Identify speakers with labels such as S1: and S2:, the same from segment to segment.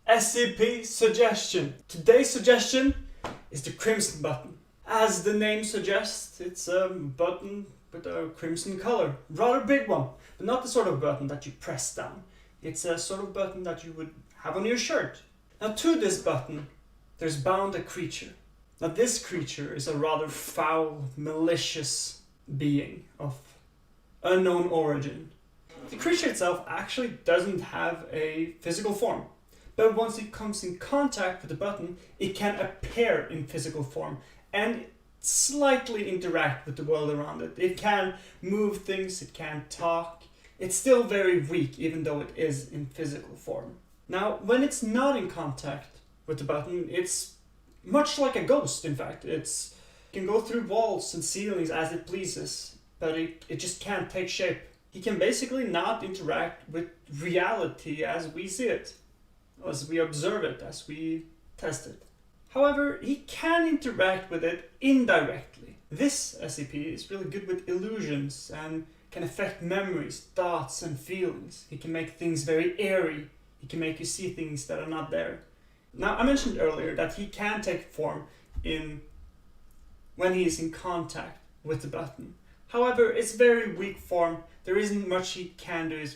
S1: SCP suggestion. Today's suggestion is the crimson button. As the name suggests, it's a button with a crimson color. Rather big one, but not the sort of button that you press down. It's a sort of button that you would have on your shirt. Now to this button, there's bound a creature. Now this creature is a rather foul, malicious being of unknown origin. The creature itself actually doesn't have a physical form, but once it comes in contact with the button, it can appear in physical form and slightly interact with the world around it. It can move things, it can talk. It's still very weak even though it is in physical form. Now, when it's not in contact with the button, it's much like a ghost, in fact. It can go through walls and ceilings as it pleases, but it just can't take shape. He can basically not interact with reality as we see it, as we observe it, as we test it. However, he can interact with it indirectly. This SCP is really good with illusions and can affect memories, thoughts, and feelings. He can make things very airy. He can make you see things that are not there. Now, I mentioned earlier that he can take form when he is in contact with the button. However, it's very weak form. There isn't much he can do.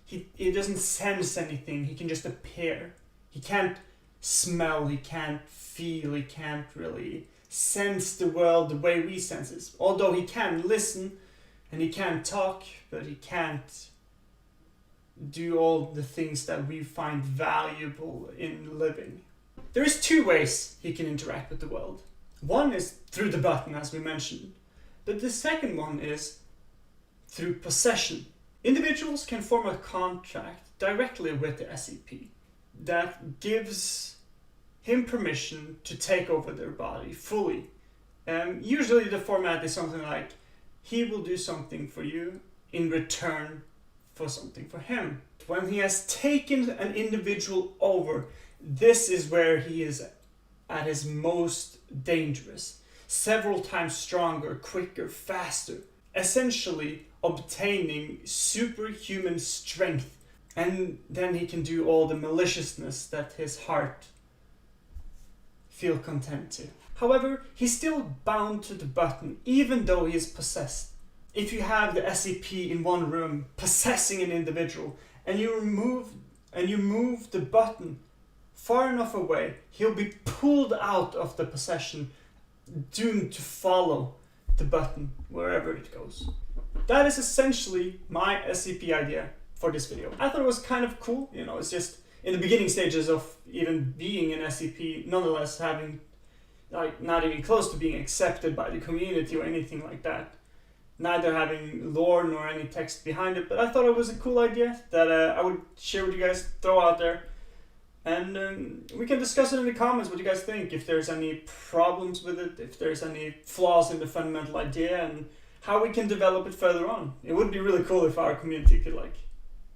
S1: He doesn't sense anything. He can just appear. He can't smell, he can't feel, he can't really sense the world the way we sense it. Although he can listen and he can talk, but he can't do all the things that we find valuable in living. There is two ways he can interact with the world. One is through the button, as we mentioned, but the second one is through possession. Individuals can form a contract directly with the SCP that gives him permission to take over their body fully. Usually the format is something like, he will do something for you in return for something for him. When he has taken an individual over, this is where he is at his most dangerous. Several times stronger, quicker, faster. Essentially obtaining superhuman strength. And then he can do all the maliciousness that his heart feel content to. However, he's still bound to the button even though he is possessed. If you have the SCP in one room possessing an individual and you move the button far enough away, he'll be pulled out of the possession, doomed to follow the button wherever it goes. That is essentially my SCP idea for this video. I thought it was kind of cool, it's just in the beginning stages of even being an SCP, nonetheless having, not even close to being accepted by the community or anything like that. Neither having lore nor any text behind it, but I thought it was a cool idea that I would share with you guys, throw out there. And we can discuss it in the comments what you guys think, if there's any problems with it, if there's any flaws in the fundamental idea, and how we can develop it further on. It would be really cool if our community could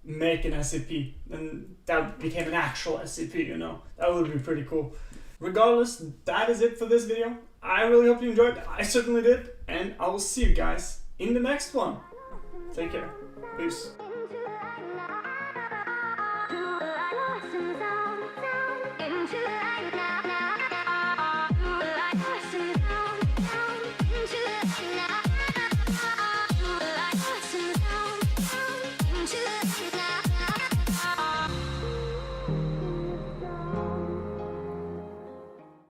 S1: make an SCP and that became an actual SCP, that would be pretty cool. Regardless, that is it for this video. I really hope you enjoyed. I certainly did, and I will see you guys in the next one. Take care. Peace.